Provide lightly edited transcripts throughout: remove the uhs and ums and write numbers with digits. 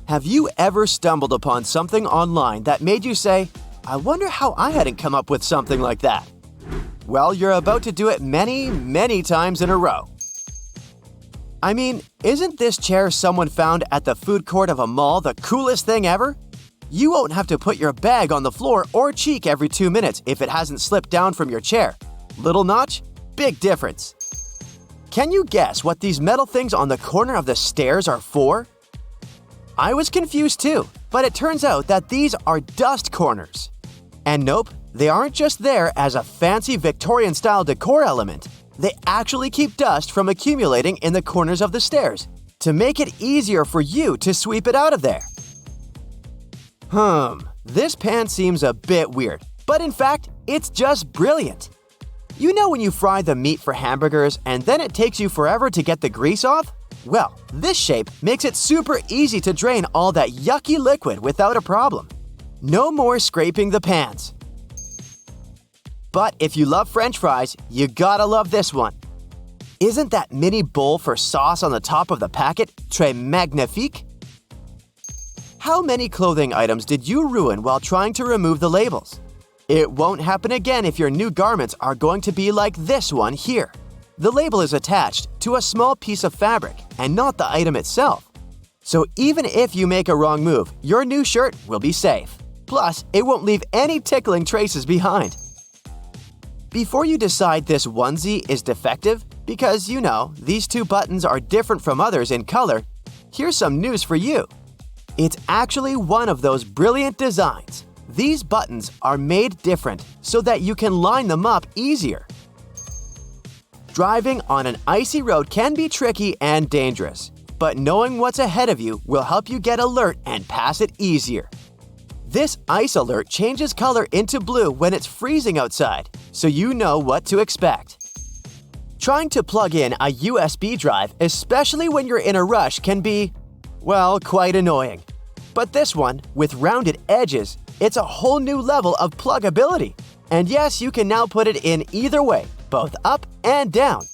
Have you ever stumbled upon something online that made you say, "I wonder how I hadn't come up with something like that"? Well, you're about to do it many, many times in a row. I mean, isn't this chair someone found at the food court of a mall the coolest thing ever? You won't have to put your bag on the floor or cheek every 2 minutes if it hasn't slipped down from your chair. Little notch, big difference. Can you guess what these metal things on the corner of the stairs are for? I was confused too, but it turns out that these are dust corners. And nope, they aren't just there as a fancy Victorian-style decor element. They actually keep dust from accumulating in the corners of the stairs to make it easier for you to sweep it out of there. This pan seems a bit weird, but in fact, it's just brilliant. You know when you fry the meat for hamburgers and then it takes you forever to get the grease off? Well, this shape makes it super easy to drain all that yucky liquid without a problem. No more scraping the pans. But if you love French fries, you gotta love this one. Isn't that mini bowl for sauce on the top of the packet très magnifique? How many clothing items did you ruin while trying to remove the labels? It won't happen again if your new garments are going to be like this one here. The label is attached to a small piece of fabric and not the item itself. So even if you make a wrong move, your new shirt will be safe. Plus, it won't leave any tickling traces behind. Before you decide this onesie is defective, because you know, these two buttons are different from others in color, here's some news for you. It's actually one of those brilliant designs. These buttons are made different so that you can line them up easier. Driving on an icy road can be tricky and dangerous, but knowing what's ahead of you will help you get alert and pass it easier. This ice alert changes color into blue when it's freezing outside, so you know what to expect. Trying to plug in a USB drive, especially when you're in a rush, can be, well, quite annoying. But this one, with rounded edges, it's a whole new level of pluggability. And yes, you can now put it in either way, both up and down.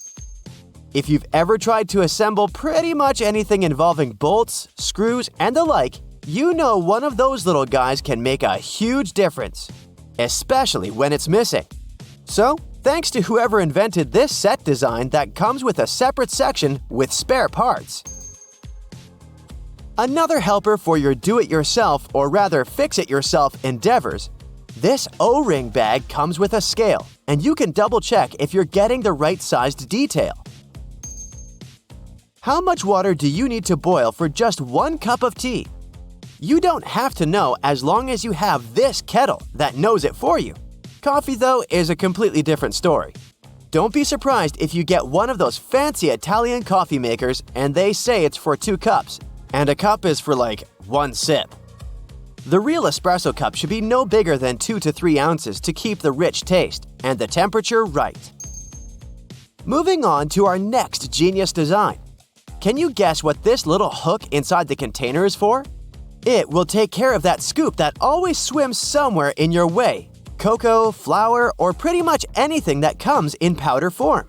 If you've ever tried to assemble pretty much anything involving bolts, screws, and the like, you know one of those little guys can make a huge difference, especially when it's missing. So, thanks to whoever invented this set design that comes with a separate section with spare parts. Another helper for your do-it-yourself or rather fix-it-yourself endeavors, this O-ring bag comes with a scale, and you can double-check if you're getting the right-sized detail. How much water do you need to boil for just 1 cup of tea? You don't have to know as long as you have this kettle that knows it for you. Coffee, though, is a completely different story. Don't be surprised if you get one of those fancy Italian coffee makers and they say it's for 2 cups, and a cup is for like 1 sip. The real espresso cup should be no bigger than 2 to 3 ounces to keep the rich taste and the temperature right. Moving on to our next genius design. Can you guess what this little hook inside the container is for? It will take care of that scoop that always swims somewhere in your way. Cocoa, flour, or pretty much anything that comes in powder form.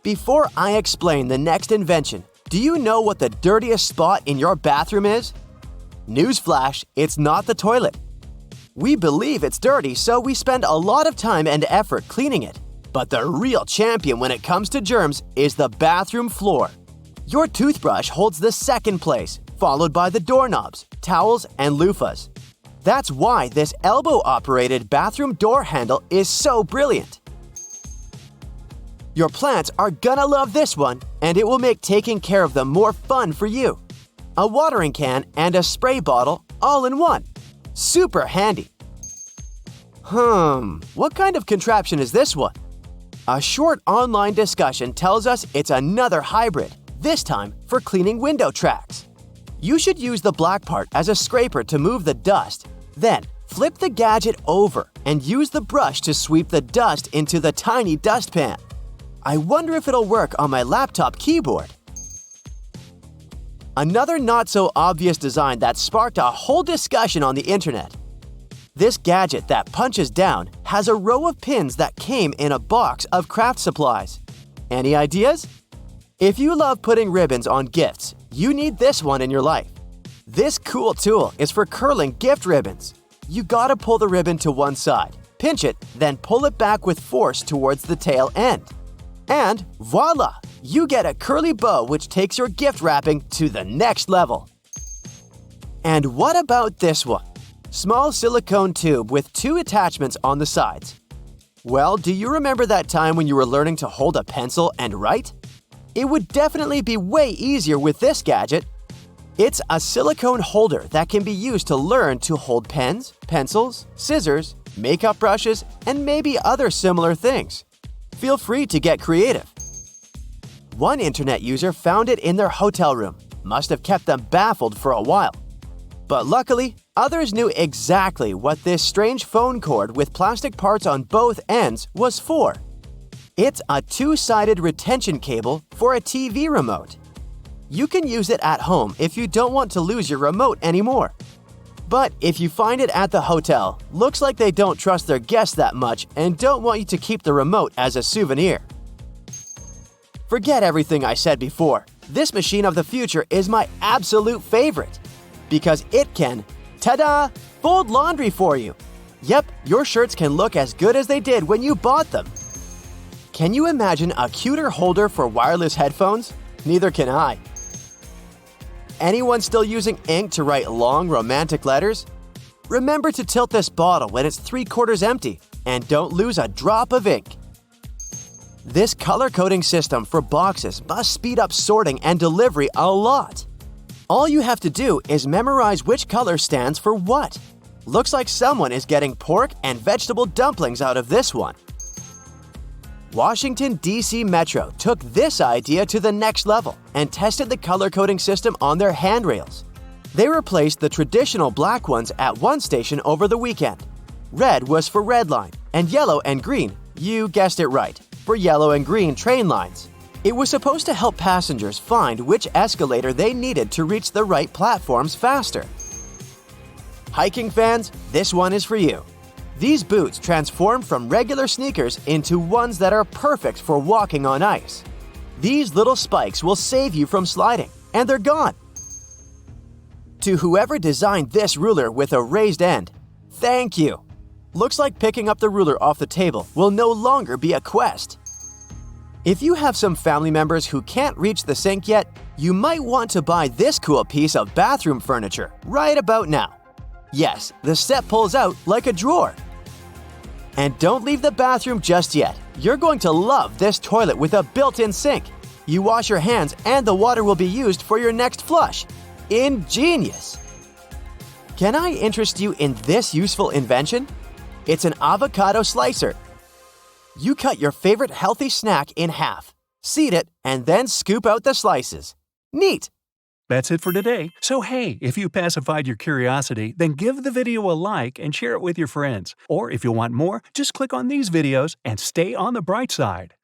Before I explain the next invention, do you know what the dirtiest spot in your bathroom is? Newsflash, it's not the toilet. We believe it's dirty, so we spend a lot of time and effort cleaning it. But the real champion when it comes to germs is the bathroom floor. Your toothbrush holds the second place, followed by the doorknobs, towels, and loofahs. That's why this elbow-operated bathroom door handle is so brilliant. Your plants are gonna love this one, and it will make taking care of them more fun for you. A watering can and a spray bottle all in one. Super handy. What kind of contraption is this one? A short online discussion tells us it's another hybrid, this time for cleaning window tracks. You should use the black part as a scraper to move the dust. Then, flip the gadget over and use the brush to sweep the dust into the tiny dustpan. I wonder if it'll work on my laptop keyboard. Another not-so-obvious design that sparked a whole discussion on the internet. This gadget that punches down has a row of pins that came in a box of craft supplies. Any ideas? If you love putting ribbons on gifts, You need this one in your life. This cool tool is for curling gift ribbons. You gotta pull the ribbon to one side, pinch it, then pull it back with force towards the tail end. And voila! You get a curly bow which takes your gift wrapping to the next level. And what about this one? Small silicone tube with 2 attachments on the sides. Well, do you remember that time when you were learning to hold a pencil and write? It would definitely be way easier with this gadget. It's a silicone holder that can be used to learn to hold pens, pencils, scissors, makeup brushes, and maybe other similar things. Feel free to get creative. One internet user found it in their hotel room. Must have kept them baffled for a while. But luckily, others knew exactly what this strange phone cord with plastic parts on both ends was for. It's a 2-sided retention cable for a TV remote. You can use it at home if you don't want to lose your remote anymore. But if you find it at the hotel, looks like they don't trust their guests that much and don't want you to keep the remote as a souvenir. Forget everything I said before. This machine of the future is my absolute favorite. Because it can, ta-da, fold laundry for you. Yep, your shirts can look as good as they did when you bought them. Can you imagine a cuter holder for wireless headphones? Neither can I. Anyone still using ink to write long, romantic letters? Remember to tilt this bottle when it's 3/4 empty, and don't lose a drop of ink. This color coding system for boxes must speed up sorting and delivery a lot. All you have to do is memorize which color stands for what. Looks like someone is getting pork and vegetable dumplings out of this one. Washington, D.C. Metro took this idea to the next level and tested the color coding system on their handrails. They replaced the traditional black ones at one station over the weekend. Red was for red line, and yellow and green, you guessed it right, for yellow and green train lines. It was supposed to help passengers find which escalator they needed to reach the right platforms faster. Hiking fans, this one is for you. These boots transform from regular sneakers into ones that are perfect for walking on ice. These little spikes will save you from sliding, and they're gone. To whoever designed this ruler with a raised end, thank you. Looks like picking up the ruler off the table will no longer be a quest. If you have some family members who can't reach the sink yet, you might want to buy this cool piece of bathroom furniture right about now. Yes, the step pulls out like a drawer. And don't leave the bathroom just yet. You're going to love this toilet with a built-in sink. You wash your hands and the water will be used for your next flush. Ingenious! Can I interest you in this useful invention? It's an avocado slicer. You cut your favorite healthy snack in half, seed it, and then scoop out the slices. Neat! That's it for today. So hey, if you pacified your curiosity, then give the video a like and share it with your friends. Or if you want more, just click on these videos and stay on the bright side.